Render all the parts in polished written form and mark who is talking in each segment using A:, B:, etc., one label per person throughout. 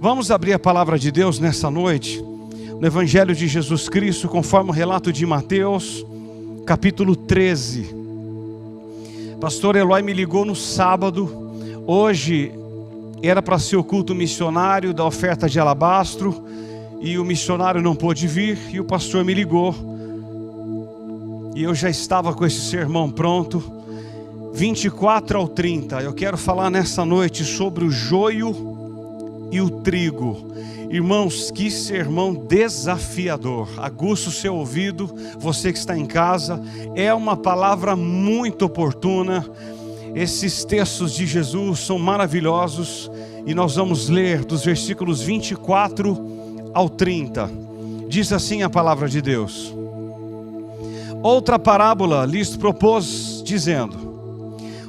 A: Vamos abrir a palavra de Deus nessa noite, no Evangelho de Jesus Cristo, conforme o relato de Mateus, capítulo 13. Pastor Eloy me ligou no sábado. Hoje era para ser o culto missionário da oferta de alabastro, e o missionário não pôde vir, e o pastor me ligou, e eu já estava com esse sermão pronto. 24 ao 30, eu quero falar nessa noite sobre o joio e o trigo. Irmãos, que sermão desafiador. Aguça o seu ouvido, você que está em casa. É uma palavra muito oportuna. Esses textos de Jesus são maravilhosos, e nós vamos ler dos versículos 24 ao 30. Diz assim a palavra de Deus: outra parábola lhes propôs, dizendo: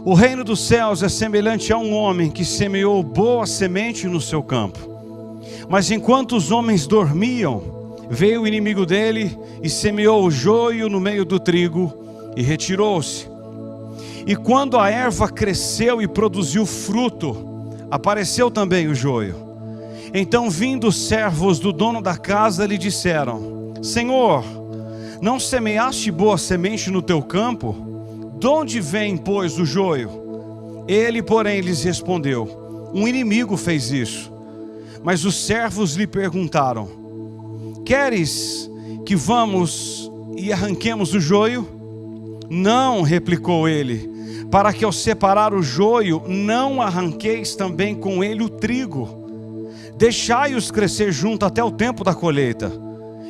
A: o reino dos céus é semelhante a um homem que semeou boa semente no seu campo. Mas enquanto os homens dormiam, veio o inimigo dele e semeou o joio no meio do trigo e retirou-se. E quando a erva cresceu e produziu fruto, apareceu também o joio. Então, vindo os servos do dono da casa, lhe disseram: Senhor, não semeaste boa semente no teu campo? De onde vem, pois, o joio? Ele, porém, lhes respondeu: um inimigo fez isso. Mas os servos lhe perguntaram: queres que vamos e arranquemos o joio? Não, replicou ele, para que ao separar o joio, não arranqueis também com ele o trigo. Deixai-os crescer junto até o tempo da colheita.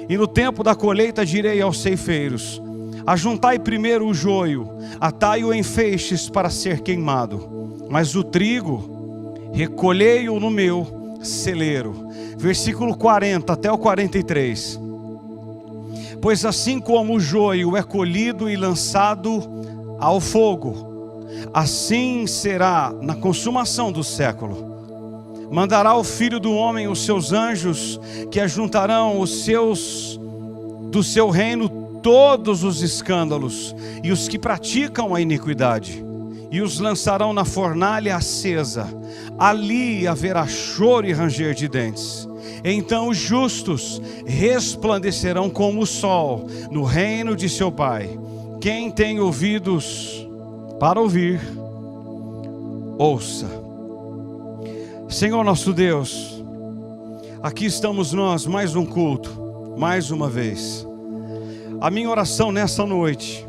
A: E no tempo da colheita direi aos ceifeiros: ajuntai primeiro o joio, atai-o em feixes para ser queimado, mas o trigo recolhei-o no meu celeiro. Versículo 40 até o 43. Pois assim como o joio é colhido e lançado ao fogo, assim será na consumação do século. Mandará o Filho do Homem os seus anjos, que ajuntarão do seu reino todos os escândalos e os que praticam a iniquidade, e os lançarão na fornalha acesa. Ali haverá choro e ranger de dentes. Então os justos resplandecerão como o sol no reino de seu Pai. Quem tem ouvidos para ouvir, ouça. Senhor nosso Deus, aqui estamos nós, mais um culto, mais uma vez. A minha oração nessa noite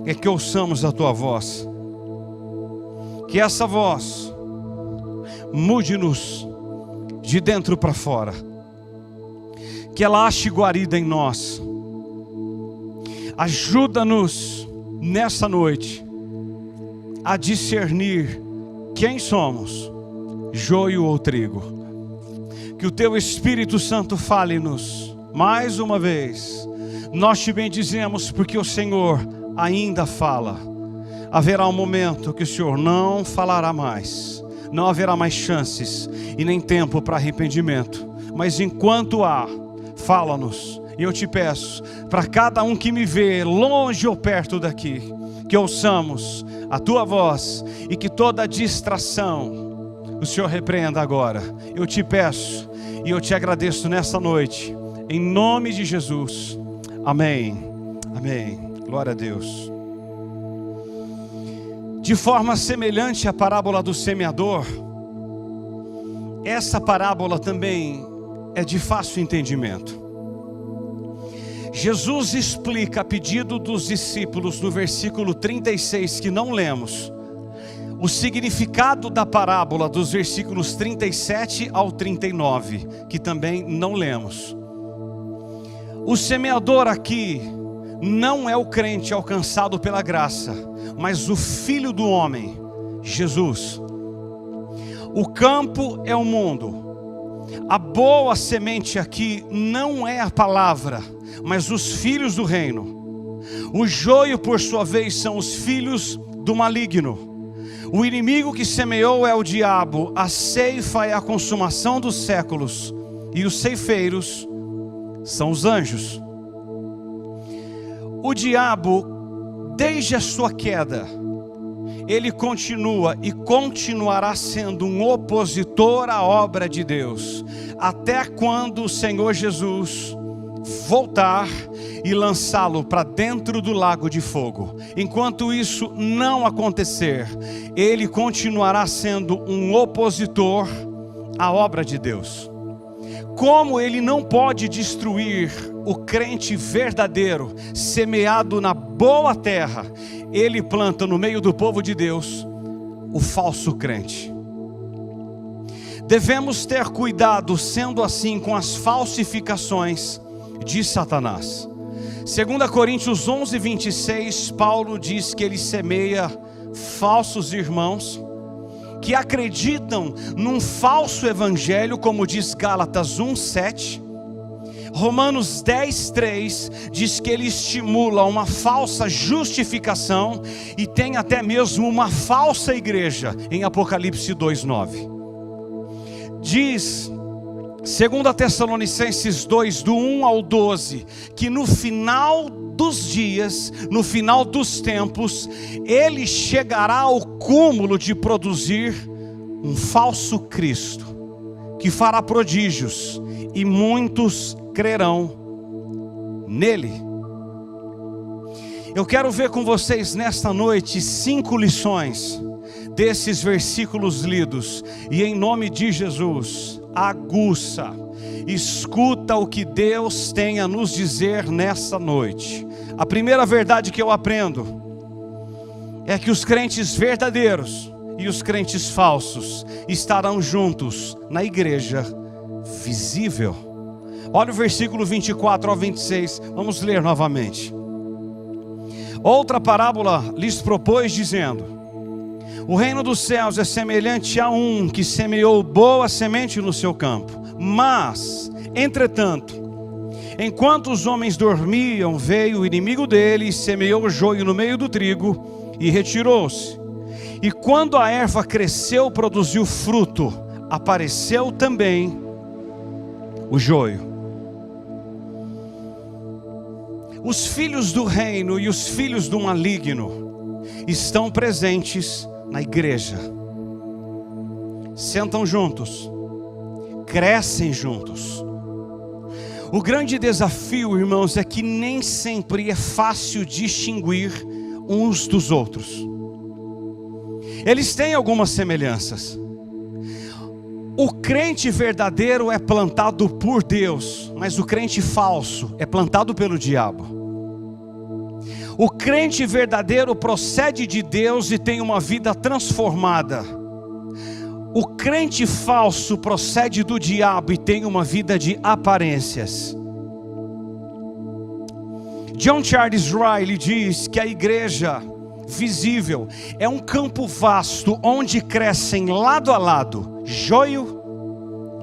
A: é que ouçamos a Tua voz, que essa voz mude-nos de dentro para fora, que ela ache guarida em nós. Ajuda-nos nessa noite a discernir quem somos, joio ou trigo. Que o Teu Espírito Santo fale-nos mais uma vez. Nós te bendizemos porque o Senhor ainda fala. Haverá um momento que o Senhor não falará mais, não haverá mais chances e nem tempo para arrependimento. Mas enquanto há, fala-nos. E eu te peço, para cada um que me vê, longe ou perto daqui, que ouçamos a Tua voz e que toda distração o Senhor repreenda agora. Eu te peço e eu te agradeço nessa noite, em nome de Jesus. Amém, amém, glória a Deus. De forma semelhante à parábola do semeador, essa parábola também é de fácil entendimento. Jesus explica a pedido dos discípulos no versículo 36, que não lemos, o significado da parábola dos versículos 37 ao 39, que também não lemos. O semeador aqui não é o crente alcançado pela graça, mas o Filho do Homem, Jesus. O campo é o mundo. A boa semente aqui não é a palavra, mas os filhos do reino. O joio, por sua vez, são os filhos do maligno. O inimigo que semeou é o diabo. A ceifa é a consumação dos séculos, e os ceifeiros são os anjos. O diabo, desde a sua queda, ele continua e continuará sendo um opositor à obra de Deus, até quando o Senhor Jesus voltar e lançá-lo para dentro do lago de fogo. Enquanto isso não acontecer, ele continuará sendo um opositor à obra de Deus. Como ele não pode destruir o crente verdadeiro, semeado na boa terra, ele planta no meio do povo de Deus o falso crente. Devemos ter cuidado, sendo assim, com as falsificações de Satanás. 2 Coríntios 11, 26, Paulo diz que ele semeia falsos irmãos que acreditam num falso evangelho, como diz Gálatas 1, 7. Romanos 10, 3 diz que ele estimula uma falsa justificação e tem até mesmo uma falsa igreja, em Apocalipse 2, 9. Diz 2 Tessalonicenses 2, do 1 ao 12, que no final dos dias, no final dos tempos, ele chegará ao cúmulo de produzir um falso Cristo, que fará prodígios, e muitos crerão nele. Eu quero ver com vocês nesta noite 5 lições desses versículos lidos, e em nome de Jesus, aguça, escuta o que Deus tem a nos dizer nessa noite. A primeira verdade que eu aprendo é que os crentes verdadeiros e os crentes falsos estarão juntos na igreja visível. Olha o versículo 24 ao 26, vamos ler novamente. Outra parábola lhes propôs, dizendo: o reino dos céus é semelhante a um que semeou boa semente no seu campo. Mas, entretanto, enquanto os homens dormiam, veio o inimigo dele e semeou o joio no meio do trigo e retirou-se. E quando a erva cresceu, produziu fruto, apareceu também o joio. Os filhos do reino e os filhos do maligno estão presentes na igreja. Sentam juntos, crescem juntos. O grande desafio, irmãos, é que nem sempre é fácil distinguir uns dos outros. Eles têm algumas semelhanças. O crente verdadeiro é plantado por Deus, mas o crente falso é plantado pelo diabo. O crente verdadeiro procede de Deus e tem uma vida transformada. O crente falso procede do diabo e tem uma vida de aparências. John Charles Riley diz que a igreja visível é um campo vasto onde crescem lado a lado joio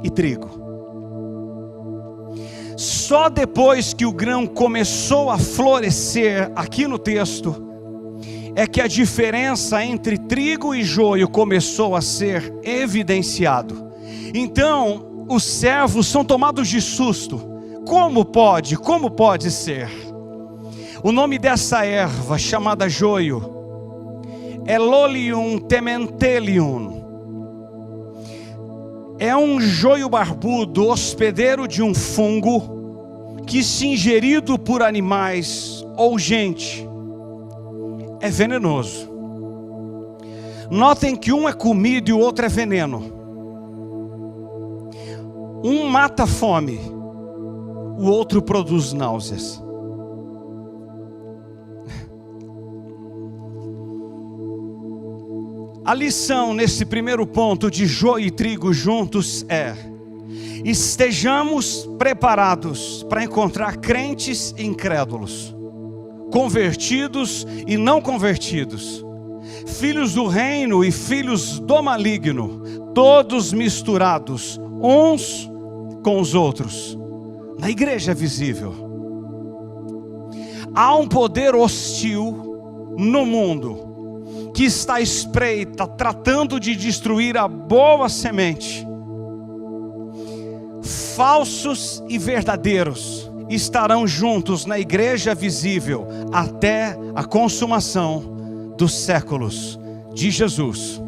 A: e trigo. Só depois que o grão começou a florescer, aqui no texto, é que a diferença entre trigo e joio começou a ser evidenciado. Então, os servos são tomados de susto. Como pode ser? O nome dessa erva, chamada joio, é Lolium tementelium. É um joio barbudo, hospedeiro de um fungo, que, se ingerido por animais ou gente, é venenoso. Notem que um é comida e o outro é veneno. Um mata a fome, o outro produz náuseas. A lição nesse primeiro ponto de joio e trigo juntos é: estejamos preparados para encontrar crentes incrédulos, convertidos e não convertidos, filhos do reino e filhos do maligno, todos misturados uns com os outros, na igreja visível. Há um poder hostil no mundo que está à espreita, tratando de destruir a boa semente. Falsos e verdadeiros estarão juntos na igreja visível até a consumação dos séculos, de Jesus.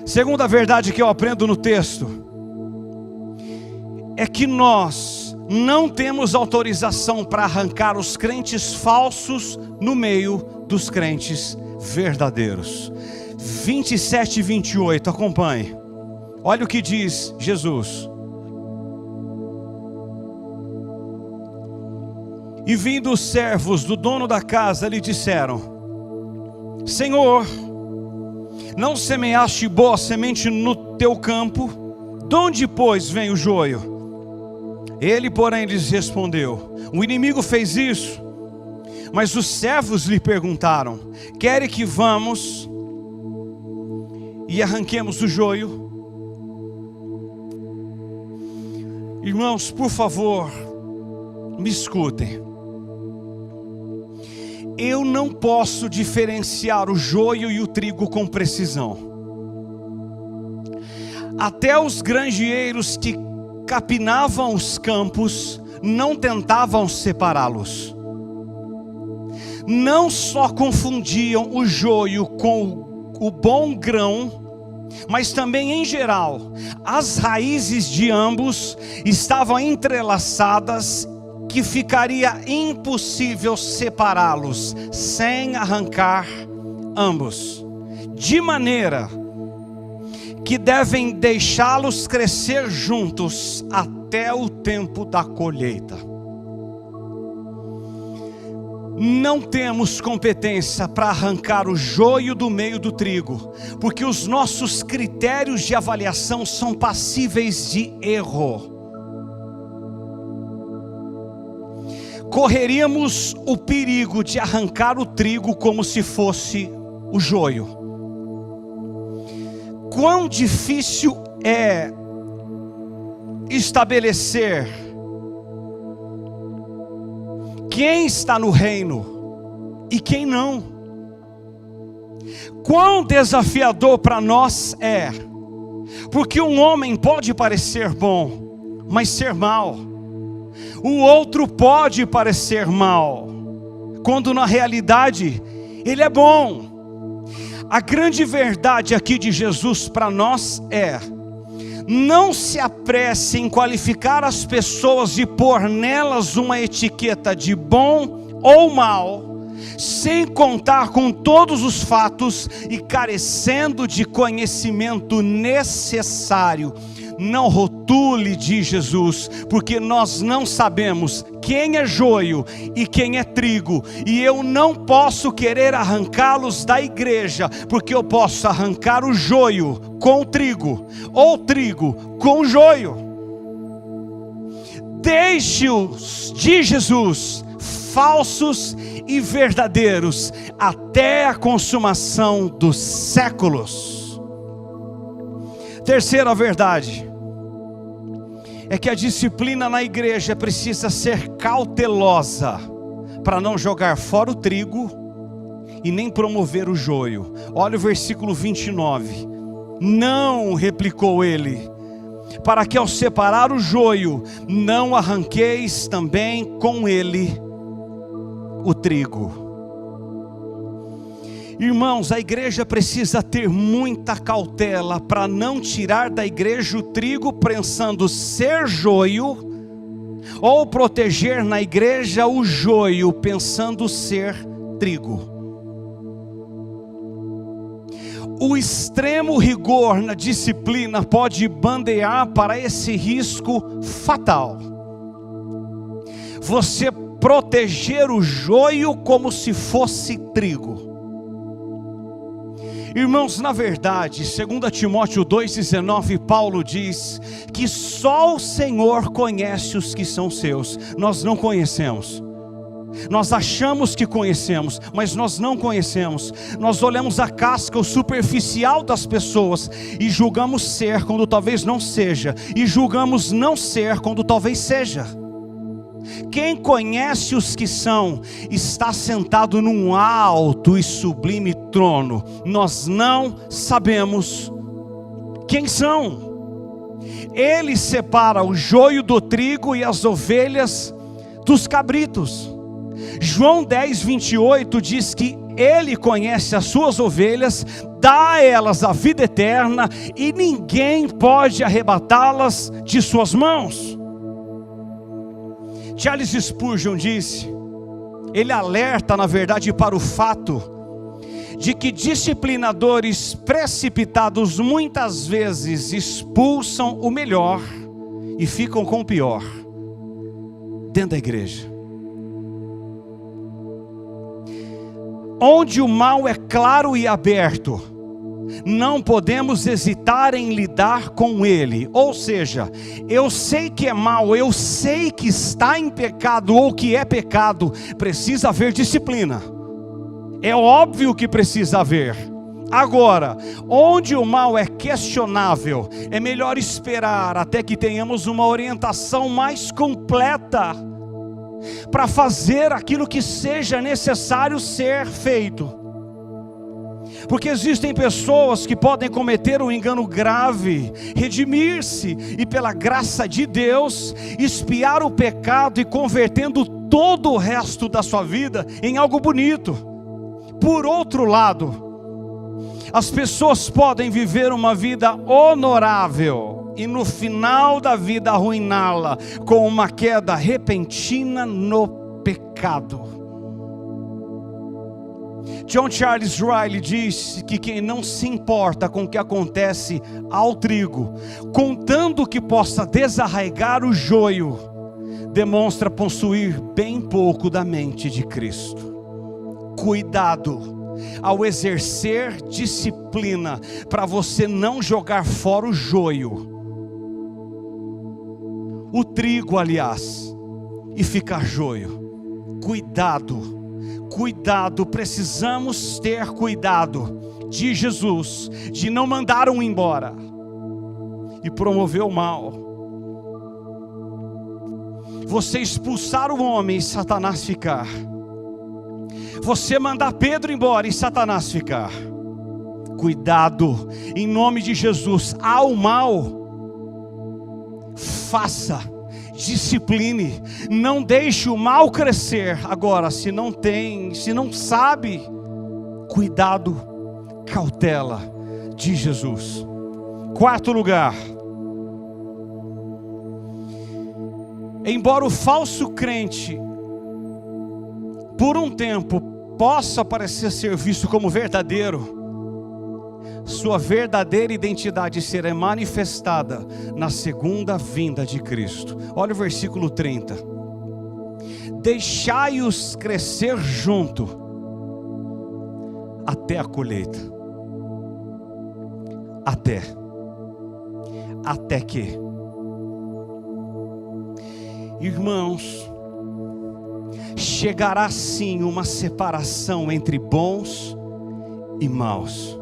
A: Segunda verdade que eu aprendo no texto é que nós não temos autorização para arrancar os crentes falsos no meio dos crentes verdadeiros. 27 e 28, acompanhe. Olha o que diz Jesus. E vindo os servos do dono da casa lhe disseram: Senhor, não semeaste boa semente no teu campo? De onde, pois, vem o joio? Ele, porém, lhes respondeu: o inimigo fez isso. Mas os servos lhe perguntaram: quer que vamos e arranquemos o joio? Irmãos, por favor, me escutem. Eu não posso diferenciar o joio e o trigo com precisão. Até os granjeeiros que capinavam os campos não tentavam separá-los. Não só confundiam o joio com o bom grão, mas também, em geral, as raízes de ambos estavam entrelaçadas, que ficaria impossível separá-los sem arrancar ambos, de maneira que devem deixá-los crescer juntos até o tempo da colheita. Não temos competência para arrancar o joio do meio do trigo, porque os nossos critérios de avaliação são passíveis de erro. Correríamos o perigo de arrancar o trigo como se fosse o joio. Quão difícil é estabelecer quem está no reino e quem não. Quão desafiador para nós é, porque um homem pode parecer bom, mas ser mau. O outro pode parecer mal, quando na realidade ele é bom. A grande verdade aqui de Jesus para nós é: não se apresse em qualificar as pessoas e pôr nelas uma etiqueta de bom ou mal, sem contar com todos os fatos e carecendo de conhecimento necessário. Não rotule, diz Jesus, porque nós não sabemos quem é joio e quem é trigo, e eu não posso querer arrancá-los da igreja, porque eu posso arrancar o joio com o trigo, ou trigo com o joio. Deixe-os, diz Jesus, falsos e verdadeiros, até a consumação dos séculos. Terceira verdade é que a disciplina na igreja precisa ser cautelosa, para não jogar fora o trigo e nem promover o joio. Olha o versículo 29. Não, replicou ele, para que ao separar o joio, não arranqueis também com ele o trigo. Irmãos, a igreja precisa ter muita cautela para não tirar da igreja o trigo pensando ser joio, ou proteger na igreja o joio pensando ser trigo. O extremo rigor na disciplina pode bandear para esse risco fatal. Você proteger o joio como se fosse trigo. Irmãos, na verdade, 2 Timóteo 2,19, Paulo diz que só o Senhor conhece os que são seus. Nós não conhecemos. Nós achamos que conhecemos, mas nós não conhecemos. Nós olhamos a casca, o superficial das pessoas, e julgamos ser quando talvez não seja, e julgamos não ser quando talvez seja. Quem conhece os que são, está sentado num alto e sublime trono. Nós não sabemos quem são. Ele separa o joio do trigo e as ovelhas dos cabritos. João 10, 28 diz que Ele conhece as suas ovelhas, dá a elas a vida eterna e ninguém pode arrebatá-las de suas mãos. Charles Spurgeon disse, ele alerta na verdade para o fato de que disciplinadores precipitados muitas vezes expulsam o melhor e ficam com o pior dentro da igreja. Onde o mal é claro e aberto, não podemos hesitar em lidar com ele. Ou seja, eu sei que é mal, eu sei que está em pecado ou que é pecado, precisa haver disciplina. É óbvio que precisa haver. Agora, onde o mal é questionável, é melhor esperar até que tenhamos uma orientação mais completa para fazer aquilo que seja necessário ser feito. Porque existem pessoas que podem cometer um engano grave, redimir-se e pela graça de Deus, expiar o pecado e convertendo todo o resto da sua vida em algo bonito. Por outro lado, as pessoas podem viver uma vida honorável e no final da vida arruiná-la com uma queda repentina no pecado. John Charles Riley disse que quem não se importa com o que acontece ao trigo, contando que possa desarraigar o joio, demonstra possuir bem pouco da mente de Cristo. Cuidado ao exercer disciplina para você não jogar fora o joio, o trigo, aliás, e ficar joio. Cuidado, precisamos ter cuidado de Jesus, de não mandar um embora e promover o mal. Você expulsar o homem e Satanás ficar. Você mandar Pedro embora e Satanás ficar. Cuidado, em nome de Jesus. Ao mal, faça, discipline, não deixe o mal crescer. Agora, se não sabe, cuidado, cautela de Jesus. Quarto lugar, embora o falso crente por um tempo possa parecer ser visto como verdadeiro, sua verdadeira identidade será manifestada na segunda vinda de Cristo. Olha o versículo 30. Deixai-os crescer junto até a colheita. Até que, irmãos, chegará sim uma separação entre bons e maus.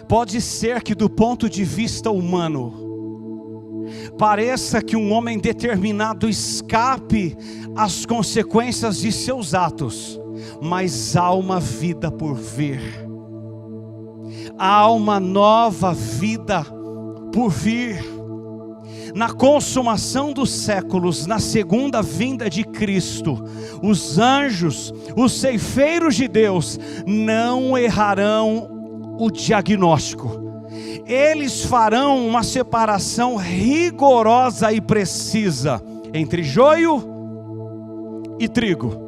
A: Pode ser que do ponto de vista humano, pareça que um homem determinado escape às consequências de seus atos, mas há uma vida por vir. Há uma nova vida por vir. Na consumação dos séculos, na segunda vinda de Cristo, os anjos, os ceifeiros de Deus, não errarão o diagnóstico. Eles farão uma separação rigorosa e precisa entre joio e trigo.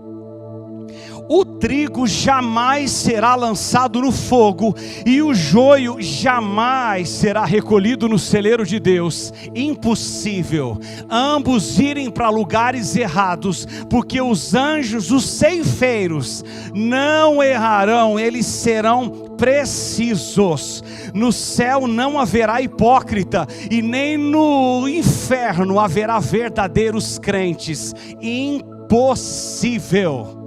A: O trigo jamais será lançado no fogo e o joio jamais será recolhido no celeiro de Deus. Impossível. Ambos irem para lugares errados, porque os anjos, os ceifeiros, não errarão, eles serão precisos. No céu não haverá hipócrita e nem no inferno haverá verdadeiros crentes. Impossível.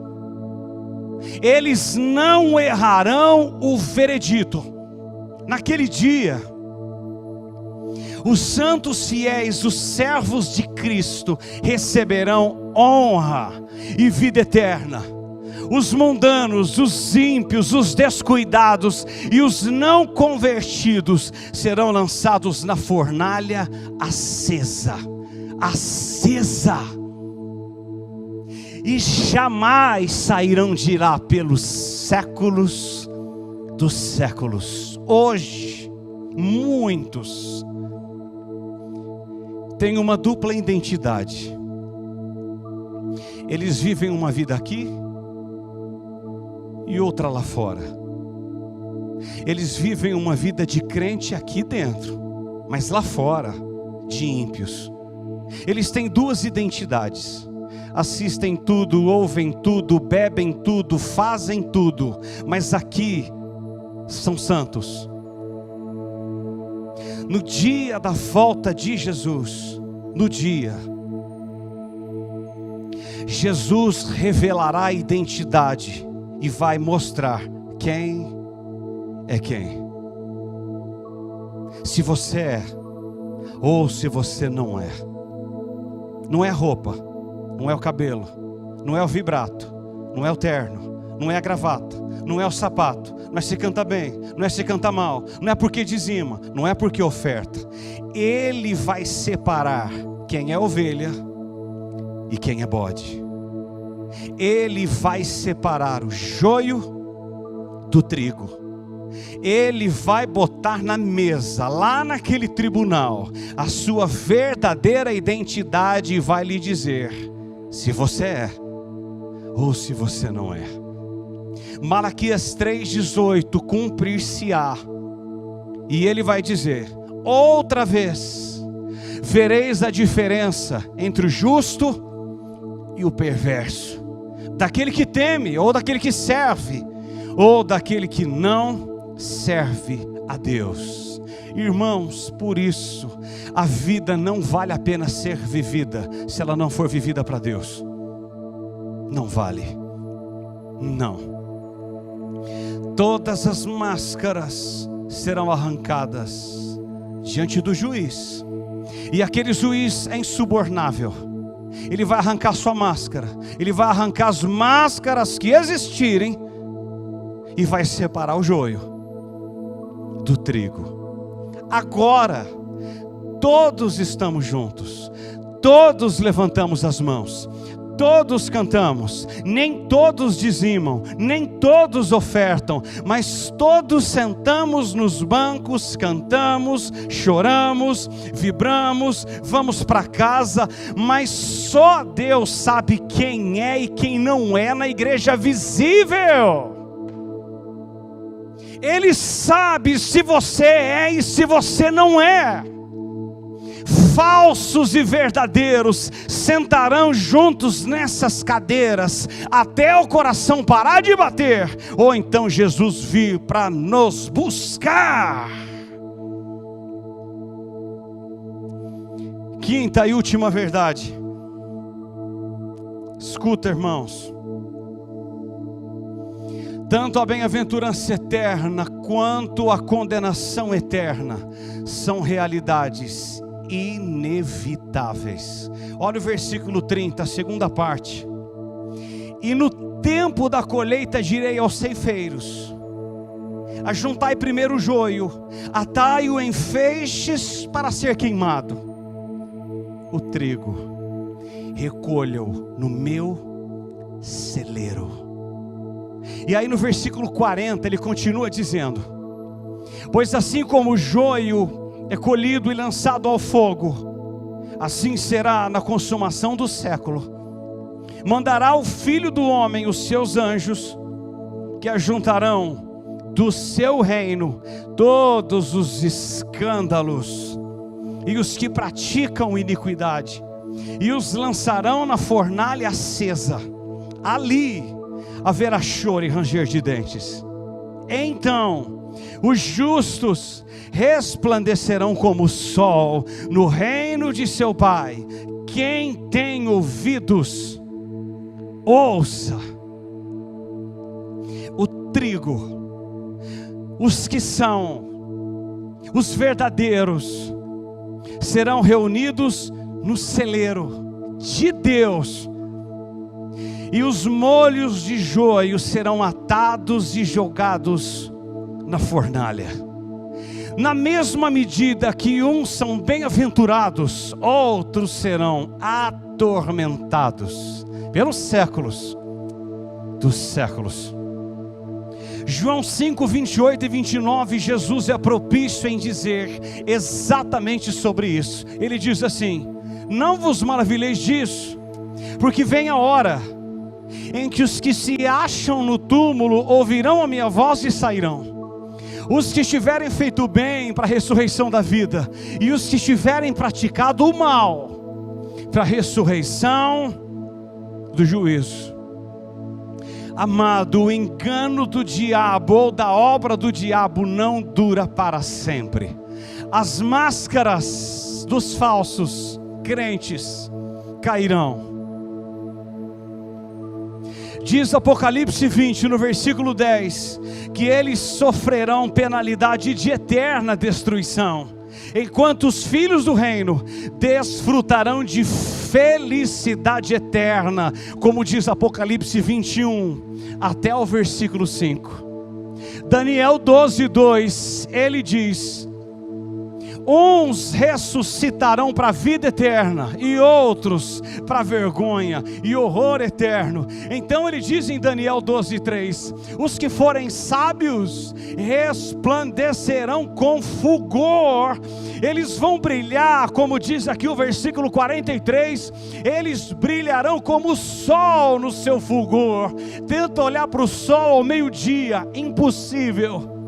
A: Eles não errarão o veredito. Naquele dia, os santos fiéis, os servos de Cristo, receberão honra e vida eterna. Os mundanos, os ímpios, os descuidados e os não convertidos serão lançados na fornalha acesa. e jamais sairão de lá pelos séculos dos séculos. Hoje, muitos têm uma dupla identidade. Eles vivem uma vida aqui e outra lá fora. Eles vivem uma vida de crente aqui dentro, mas lá fora, de ímpios. Eles têm duas identidades. Assistem tudo, ouvem tudo, bebem tudo, fazem tudo, mas aqui são santos. No dia da volta de Jesus, no dia, Jesus revelará a identidade e vai mostrar quem é quem. Se você é ou se você não é. Não é a roupa, não é o cabelo, não é o vibrato, não é o terno, não é a gravata, não é o sapato, não é se canta bem, não é se canta mal, não é porque dizima, não é porque oferta. Ele vai separar quem é ovelha e quem é bode. Ele vai separar o joio do trigo. Ele vai botar na mesa, lá naquele tribunal, a sua verdadeira identidade e vai lhe dizer se você é ou se você não é. Malaquias 3,18, cumprir-se-á. E ele vai dizer, outra vez, vereis a diferença entre o justo e o perverso, daquele que teme, ou daquele que serve, ou daquele que não serve a Deus. Irmãos, por isso, a vida não vale a pena ser vivida, se ela não for vivida para Deus. Não vale, não. Todas as máscaras serão arrancadas diante do juiz, e aquele juiz é insubornável. Ele vai arrancar sua máscara, ele vai arrancar as máscaras que existirem, e vai separar o joio do trigo. Agora, todos estamos juntos, todos levantamos as mãos, todos cantamos, nem todos dizimam, nem todos ofertam, mas todos sentamos nos bancos, cantamos, choramos, vibramos, vamos para casa, mas só Deus sabe quem é e quem não é na igreja visível. Ele sabe se você é e se você não é. Falsos e verdadeiros sentarão juntos nessas cadeiras, até o coração parar de bater, ou então Jesus vir para nos buscar. Quinta e última verdade. Escuta, irmãos. Tanto a bem-aventurança eterna quanto a condenação eterna são realidades inevitáveis. Olha o versículo 30, a segunda parte. E no tempo da colheita direi aos ceifeiros: ajuntai primeiro o joio, atai-o em feixes para ser queimado. O trigo recolha-o no meu celeiro. E aí no versículo 40 ele continua dizendo: pois assim como o joio é colhido e lançado ao fogo, assim será na consumação do século. Mandará o Filho do Homem os seus anjos, que ajuntarão do seu reino todos os escândalos e os que praticam iniquidade, e os lançarão na fornalha acesa. Ali haverá choro e ranger de dentes. Então os justos resplandecerão como o sol no reino de seu Pai. Quem tem ouvidos, ouça. O trigo, os que são os verdadeiros, serão reunidos no celeiro de Deus, e os molhos de joio serão atados e jogados na fornalha. Na mesma medida que uns são bem-aventurados, outros serão atormentados pelos séculos dos séculos. João 5, 28 e 29, Jesus é propício em dizer exatamente sobre isso. Ele diz assim: não vos maravilheis disso, porque vem a hora em que os que se acham no túmulo ouvirão a minha voz e sairão. Os que estiverem feito o bem para a ressurreição da vida, e os que estiverem praticado o mal para a ressurreição do juízo. Amado, o engano do diabo ou da obra do diabo não dura para sempre. As máscaras dos falsos crentes cairão. Diz Apocalipse 20, no versículo 10, que eles sofrerão penalidade de eterna destruição, enquanto os filhos do reino desfrutarão de felicidade eterna, como diz Apocalipse 21, até o versículo 5. Daniel 12, 2, ele diz: uns ressuscitarão para a vida eterna, e outros para a vergonha e horror eterno. Então ele diz em Daniel 12, 3, os que forem sábios resplandecerão com fulgor, eles vão brilhar, como diz aqui o versículo 43, eles brilharão como o sol no seu fulgor. Tenta olhar para o sol ao meio-dia, impossível.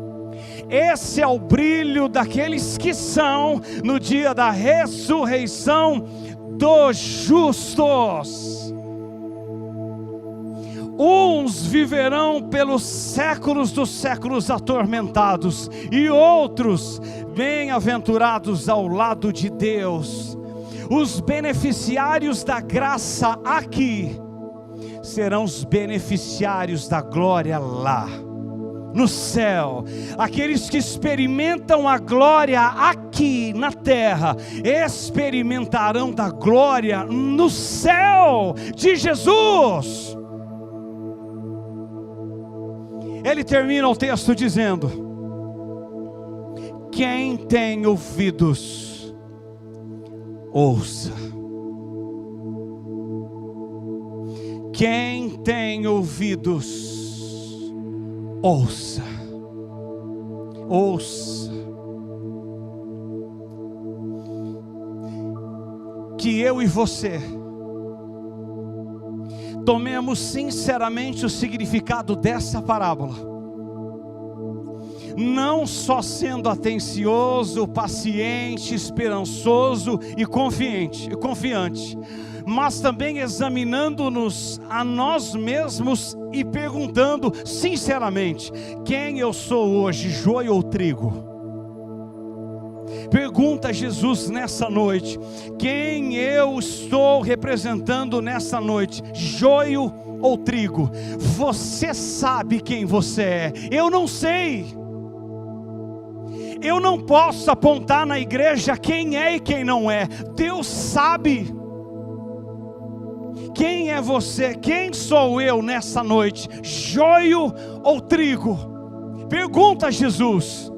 A: Esse é o brilho daqueles que são no dia da ressurreição dos justos. Uns viverão pelos séculos dos séculos atormentados, e outros bem-aventurados ao lado de Deus. Os beneficiários da graça aqui serão os beneficiários da glória lá no céu. Aqueles que experimentam a glória aqui na terra, experimentarão da glória no céu de Jesus. Ele termina o texto dizendo: quem tem ouvidos, ouça. Quem tem ouvidos, ouça, ouça. Que eu e você tomemos sinceramente o significado dessa parábola, não só sendo atencioso, paciente, esperançoso e confiante, mas também examinando-nos a nós mesmos e perguntando sinceramente: quem eu sou hoje, joio ou trigo? Pergunta a Jesus nessa noite: quem eu estou representando nessa noite, joio ou trigo? Você sabe quem você é, eu não sei. Eu não posso apontar na igreja quem é e quem não é. Deus sabe. Quem é você? Quem sou eu nessa noite? Joio ou trigo? Pergunta a Jesus.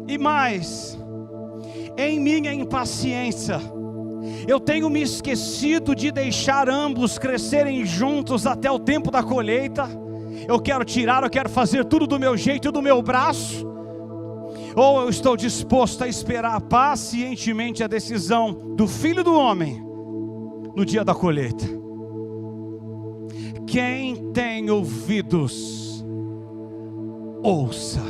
A: E mais, em minha impaciência, eu tenho me esquecido de deixar ambos crescerem juntos até o tempo da colheita. Eu quero tirar, eu quero fazer tudo do meu jeito e do meu braço. Ou eu estou disposto a esperar pacientemente a decisão do Filho do Homem no dia da colheita? Quem tem ouvidos, ouça,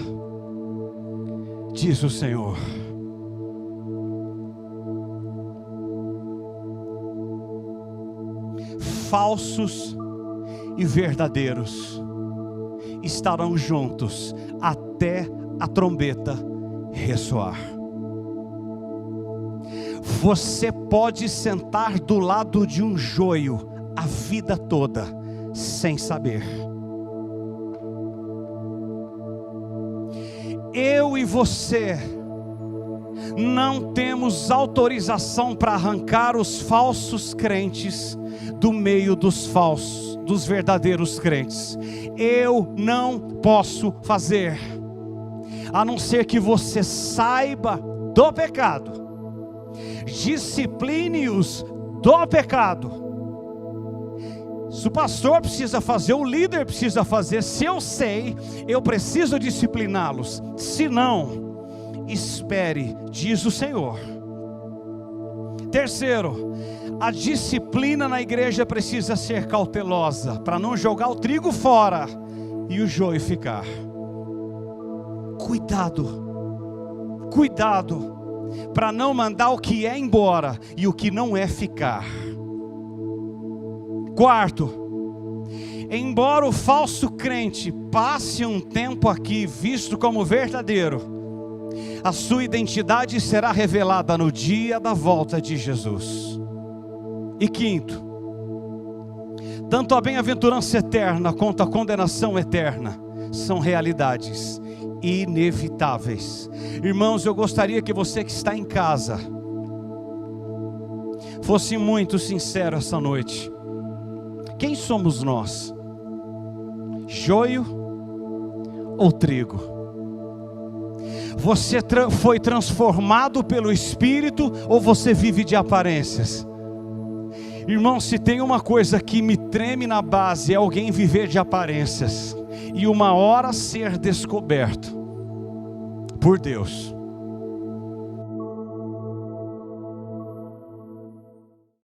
A: diz o Senhor. Falsos e verdadeiros estarão juntos até a trombeta ressoar. Você pode sentar do lado de um joio a vida toda sem saber. Eu e você não temos autorização para arrancar os falsos crentes do meio dos verdadeiros crentes. Eu não posso fazer. a não ser que você saiba do pecado, discipline-os do pecado. Se o pastor precisa fazer, o líder precisa fazer, se eu sei, eu preciso discipliná-los. Se não, espere, diz o Senhor. Terceiro, a disciplina na igreja precisa ser cautelosa, para não jogar o trigo fora e o joio ficar. Cuidado, para não mandar o que é embora e o que não é ficar. Quarto, embora o falso crente passe um tempo aqui visto como verdadeiro, a sua identidade será revelada no dia da volta de Jesus. E quinto, tanto a bem-aventurança eterna quanto a condenação eterna são realidades inevitáveis. Irmãos, eu gostaria que você que está em casa fosse muito sincero essa noite. Quem somos nós? Joio ou trigo? Você foi transformado pelo Espírito ou você vive de aparências? Irmão, se tem uma coisa que me treme na base, é alguém viver de aparências e uma hora ser descoberto por Deus.